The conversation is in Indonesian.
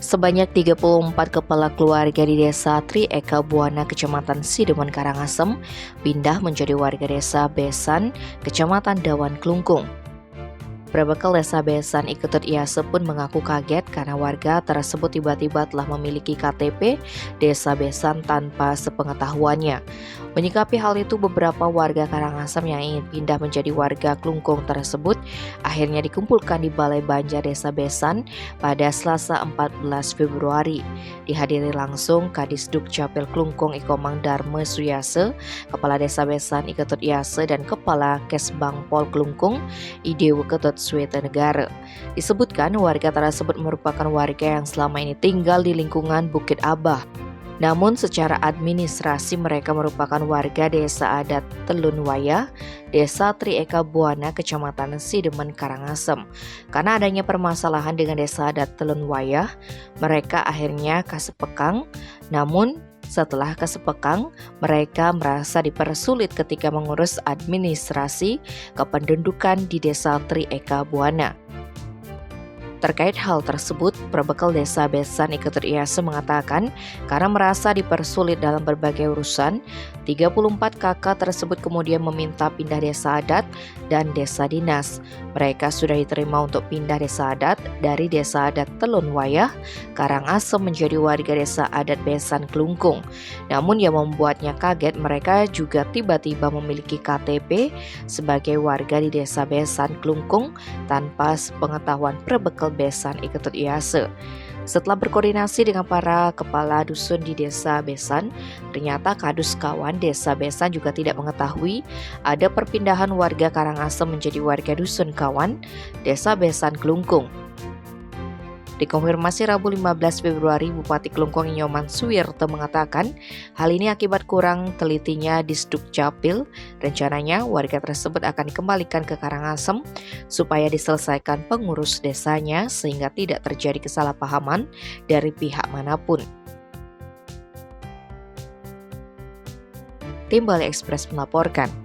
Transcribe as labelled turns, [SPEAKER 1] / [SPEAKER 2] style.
[SPEAKER 1] Sebanyak 34 kepala keluarga di Desa Tri Eka Buana, Kecamatan Sidemen, Karangasem, pindah menjadi warga Desa Besan, Kecamatan Dawan Klungkung. Berbekal Desa Besan, Iketut Iyase pun mengaku kaget karena warga tersebut tiba-tiba telah memiliki KTP Desa Besan tanpa sepengetahuannya. Menyikapi hal itu, beberapa warga Karangasem yang ingin pindah menjadi warga Klungkung tersebut akhirnya dikumpulkan di Balai Banjar Desa Besan pada Selasa 14 Februari. Dihadiri langsung Kadis Dukcapil Klungkung Ikomang Darme Suyase, Kepala Desa Besan Iketut Iyase, dan Kepala Kesbang Pol Klungkung Idewo Ketut Sweta Negara. Disebutkan warga tersebut merupakan warga yang selama ini tinggal di lingkungan Bukit Abah. Namun secara administrasi mereka merupakan warga Desa Adat Telun Wayah, Desa Tri Eka Buana, Kecamatan Sidemen, Karangasem. Karena adanya permasalahan dengan Desa Adat Telun Wayah, mereka akhirnya kasepekang. Namun setelah kasepekang, mereka merasa dipersulit ketika mengurus administrasi kependudukan di Desa Tri Eka Buana. Terkait hal tersebut, Perbekal Desa Besan Iketut Iyase mengatakan karena merasa dipersulit dalam berbagai urusan, 34 kakak tersebut kemudian meminta pindah desa adat dan desa dinas. Mereka sudah diterima untuk pindah desa adat dari Desa Adat Telun Wayah, Karangasem menjadi warga Desa Adat Besan Klungkung. Namun yang membuatnya kaget, mereka juga tiba-tiba memiliki KTP sebagai warga di Desa Besan Klungkung tanpa sepengetahuan Perbekal Besan Iketut Iyase. Setelah berkoordinasi dengan para kepala dusun di Desa Besan, ternyata Kadus Kawan Desa Besan juga tidak mengetahui ada perpindahan warga Karangasem menjadi warga dusun Kawan Desa Besan Klungkung. Dikonfirmasi Rabu 15 Februari, Bupati Klungkung Nyoman Suwirto mengatakan hal ini akibat kurang telitinya Disdukcapil. Rencananya warga tersebut akan dikembalikan ke Karangasem supaya diselesaikan pengurus desanya sehingga tidak terjadi kesalahpahaman dari pihak manapun. Tim Bali Express melaporkan.